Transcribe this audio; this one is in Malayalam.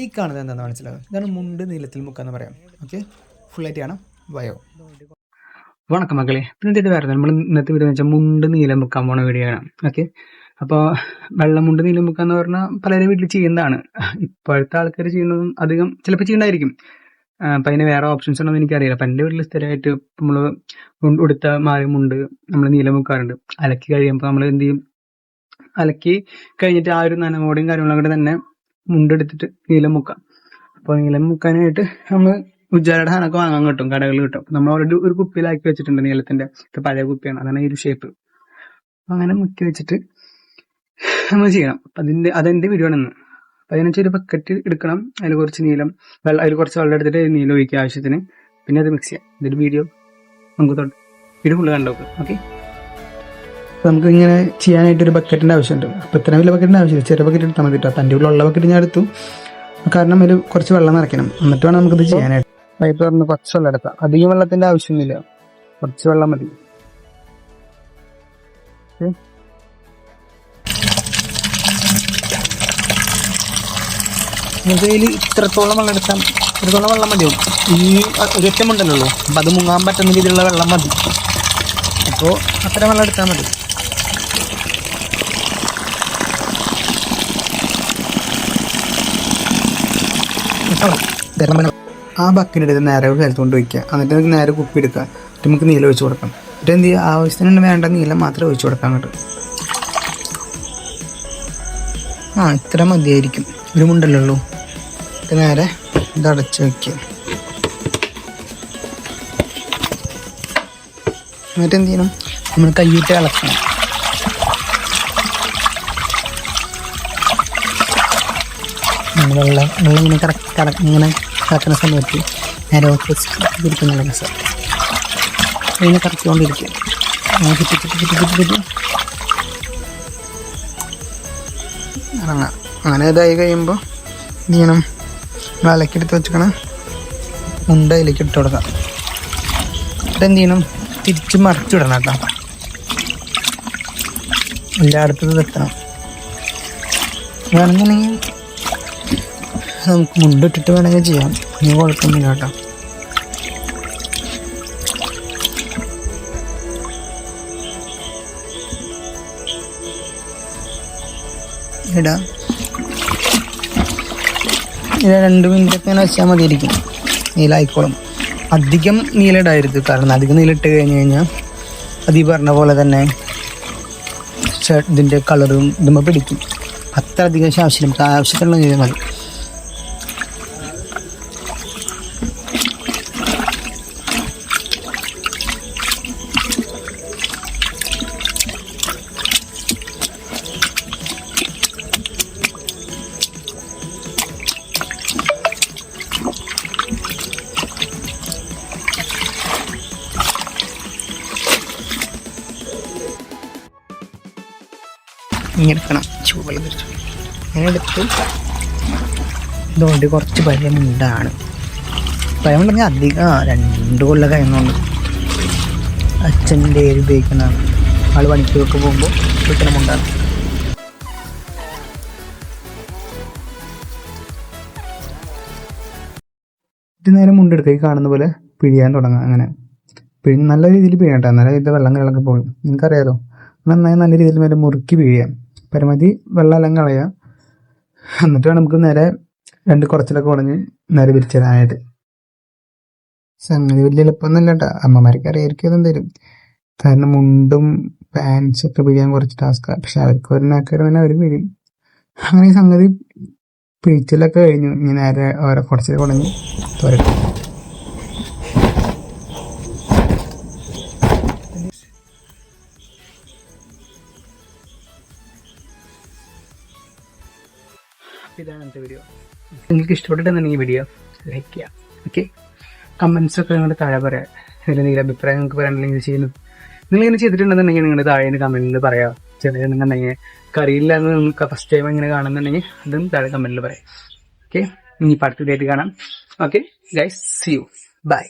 ഈ കാണുന്നത് എന്താണെന്ന് മനസ്സിലാവും. ഇതാണ് മുണ്ട് നീളത്തിൽ മുക്കാന്ന് പറയാം. ഓക്കെ, ഫുള്ളായിട്ട് കാണാം. വയോ വണക്കം മക്കളെ. ഇന്നത്തെ വേറെ നമ്മൾ ഇന്നത്തെ വീഡിയോ എന്ന് വെച്ചാൽ മുണ്ട് നീലം മുക്കാൻ പോണ വീഡിയോ ആണ്. ഓക്കെ, അപ്പോൾ വെള്ളമുണ്ട് നീലം മുക്കാന്ന് പറഞ്ഞാൽ പലരും വീട്ടിൽ ചെയ്യുന്നതാണ്. ഇപ്പോഴത്തെ ആൾക്കാർ ചെയ്യുന്നതും അധികം ചിലപ്പോൾ ചെയ്യണ്ടായിരിക്കും. അപ്പം അതിന് വേറെ ഓപ്ഷൻസ് ഉണ്ടോ എന്ന് എനിക്കറിയില്ല. അപ്പം എൻ്റെ വീട്ടിൽ സ്ഥിരമായിട്ട് നമ്മൾ ഉടുത്ത മാറി മുണ്ട് നമ്മൾ നീലം മുക്കാറുണ്ട്. അലക്കി കഴിയുമ്പോൾ നമ്മൾ എന്ത് ചെയ്യും, അലക്കി കഴിഞ്ഞിട്ട് ആ ഒരു നനവോടെയും കാര്യങ്ങളൊക്കെ തന്നെ മുണ്ടെടുത്തിട്ട് നീലം മുക്കാം. അപ്പോൾ നീലം മുക്കാനായിട്ട് നമ്മൾ ഉജ്ജാലയുടെ സാധനമൊക്കെ വാങ്ങാൻ കിട്ടും, കടകളിൽ കിട്ടും. നമ്മൾ ഓൾറെഡി ഒരു കുപ്പിയിലാക്കി വെച്ചിട്ടുണ്ട് നീലത്തിന്റെ. ഇത് പഴയ കുപ്പിയാണ്, അതാണ് ഈ ഒരു ഷേപ്പ്. അങ്ങനെ മുക്കി വെച്ചിട്ട് നമ്മൾ ചെയ്യണം. അതെന്റെ വീഡിയോ ആണ്. അപ്പം അതിനനുസരിച്ച് ഒരു ബക്കറ്റ് എടുക്കണം, അതിൽ കുറച്ച് നീലം അതിൽ കുറച്ച് വെള്ളം എടുത്തിട്ട് നീലം ഒഴിക്കുക ആവശ്യത്തിന്, പിന്നെ അത് മിക്സ് ചെയ്യാം. ഇതൊരു വീഡിയോ നമുക്ക് വീഡിയോ ഫുള്ള് കണ്ടോക്കാം. ഓക്കെ, നമുക്ക് ഇങ്ങനെ ചെയ്യാനായിട്ട് ഒരു ബക്കറ്റിൻ്റെ ആവശ്യമുണ്ട്. അപ്പോൾ ഇത്ര വലിയ ബക്കറ്റിൻ്റെ ആവശ്യമില്ല, ചെറിയ ബക്കറ്റ് എടുത്താൽ മതി കേട്ടോ. തൻ്റെ ഉള്ള ബക്കറ്റ് ഞാൻ എടുത്തു, കാരണം അതിൽ കുറച്ച് വെള്ളം നിറയ്ക്കണം. എന്നിട്ട് വേണം നമുക്കിത് ചെയ്യാനായിട്ട്. പൈപ്പ് തുറന്ന് കുറച്ച് വെള്ളം എടുക്കാം. അധികം വെള്ളത്തിൻ്റെ ആവശ്യമൊന്നുമില്ല, കുറച്ച് വെള്ളം മതി. നമുക്ക് ഇതിൽ ഇത്രത്തോളം വെള്ളം എടുക്കാം, ഇത്രത്തോളം വെള്ളം മതിയാവും. ഈ ഒരൊറ്റമുണ്ടല്ലോ, അപ്പം അത് മുങ്ങാൻ പറ്റുന്ന രീതിയിലുള്ള വെള്ളം മതി. അപ്പോൾ അത്ര വെള്ളം എടുത്താൽ മതി. ആ ബക്കിനെടുത്ത് നേരെ ഒരു സ്ഥലത്ത് കൊണ്ട് വയ്ക്കുക. എന്നിട്ട് നമുക്ക് നേരെ കുപ്പി എടുക്കുക. എന്നിട്ട് നമുക്ക് നീലം ഒഴിച്ച് കൊടുക്കാം. എന്നിട്ട് എന്ത് ചെയ്യുക, ആവശ്യത്തിന് വേണ്ട നീലം മാത്രമേ ഒഴിച്ച് കൊടുക്കാൻ കിട്ടും. ഇത്ര മതിയായിരിക്കും, ഒരു മുണ്ടല്ലേ ഉള്ളൂ. എന്നിട്ട് നേരെ ഇത് അടച്ച് വയ്ക്കുക. എന്നിട്ട് എന്ത് ചെയ്യണം, നമ്മൾ കൈയിട്ട് ഇളക്കണം. വെള്ളം ഇങ്ങനെ കറക്റ്റ് ഇങ്ങനെ ഇളക്കുന്ന സമയത്ത് നേരെ ഇരിക്കുന്നുണ്ടെങ്കിൽ സാർ ഇങ്ങനെ കറക്കിക്കൊണ്ടിരിക്കുക. ഇറങ്ങാം. അങ്ങനെ ഇതായി കഴിയുമ്പോൾ എന്ത് ചെയ്യണം, വിളക്കെടുത്ത് വെച്ചിക്കണം, മുണ്ട അതിലേക്ക് ഇട്ട് കൊടുക്കാം. എന്നിട്ട് എന്ത് ചെയ്യണം, തിരിച്ച് മറിച്ചിടണം കേട്ടോ. എല്ലായിടത്തും എത്തണം. വേണമെന്നുണ്ടെങ്കിൽ നമുക്ക് മുണ്ടിട്ടിട്ട് വേണമെങ്കിൽ ചെയ്യാം, ഇനി കുഴപ്പമൊന്നുമില്ല കേട്ടോ. ഇടാം. ഇത് 2 മിനിറ്റൊക്കെ ഇങ്ങനെ വെച്ചാൽ മതിയിരിക്കും, നീലായിക്കോളും. അധികം നീലിടരുത്, കാരണം അധികം നീലിട്ട് കഴിഞ്ഞ് കഴിഞ്ഞാൽ അത് ഈ പറഞ്ഞ പോലെ തന്നെ ഇതിൻ്റെ കളറും ഇതുമ്പോൾ പിടിക്കും. അത്ര അധികം ആവശ്യമില്ല, ആവശ്യത്തിനുള്ള ചെയ്താൽ മതി. ഇങ്ങനെ എടുക്കണം, ചൂടുവെള്ളം തിരിച്ചു അങ്ങനെ എടുത്ത്. ഇതുകൊണ്ട് കുറച്ച് വലിയ മുണ്ടാണ്. ഭയമുണ്ടെങ്കിൽ അധികം 2 കൊല്ലം കഴിയുന്നുണ്ട്. അച്ഛൻ്റെ ഉപയോഗിക്കുന്നതാണ്. ആൾ പണിക്കൊക്കെ പോകുമ്പോൾ കിട്ടുന്ന മുണ്ടാണ്. ഇത് നേരെ മുണ്ടെടുക്കുക, ഈ കാണുന്ന പോലെ പിഴിയാൻ തുടങ്ങാം. അങ്ങനെ പിഴിഞ്ഞ് നല്ല രീതിയിൽ പിഴിയട്ടെ, എന്നാലും ഇത് വെള്ളം കിളക്കി പോകും. നിങ്ങൾക്കറിയാലോ, നന്നായി നല്ല രീതിയിൽ മേലെ മുറുക്കി പിഴിയാം. പരമാവധി വെള്ളം എല്ലാം കളയുക. എന്നിട്ട് വേണം നമുക്ക് നേരെ 2 കുറച്ചിലൊക്കെ ഉടഞ്ഞ് നേരെ വിരിച്ചിടാനായിട്ട്. സംഗതി വലിയ എളുപ്പമൊന്നുമില്ല കേട്ടോ. അമ്മമാർക്ക് അറിയായിരിക്കും അതെന്തേലും, കാരണം മുണ്ടും പാൻസൊക്കെ പിഴിയാൻ കുറച്ച് ടാസ്ക്കാണ്. പക്ഷെ അവർക്ക് ഒരു നാക്കറി തന്നെ അവർ പിഴിയും. അങ്ങനെ ഈ സംഗതി പിഴിച്ചിലൊക്കെ കഴിഞ്ഞു. ഇനി നേരെ ഓരോ കുറച്ചിലൊക്കെ ഉടഞ്ഞ് തുരക്കും. ഇതാണ് എൻ്റെ വീഡിയോ. നിങ്ങൾക്ക് ഇഷ്ടപ്പെട്ടിട്ടുണ്ടെങ്കിൽ വീഡിയോ ലൈക്ക് ചെയ്യാം. ഓക്കെ, കമൻസൊക്കെ നിങ്ങളുടെ താഴെ പറയാം. ഇതിൽ നിങ്ങളുടെ അഭിപ്രായം നിങ്ങൾക്ക് പറയാനുണ്ടെങ്കിൽ ഇത് ചെയ്യുന്നു. നിങ്ങളിങ്ങനെ ചെയ്തിട്ടുണ്ടെന്നുണ്ടെങ്കിൽ നിങ്ങളുടെ താഴെ കമൻറ്റിൽ പറയാം. ചെറിയ അറിയില്ല എന്ന് നിങ്ങൾക്ക് ഫസ്റ്റ് ടൈം ഇങ്ങനെ കാണുന്നുണ്ടെങ്കിൽ അതും താഴെ കമൻറ്റിൽ പറയാം. ഓക്കെ, ഇനി അടുത്ത ഡേറ്റ് കാണാം. Okay guys, see you, by.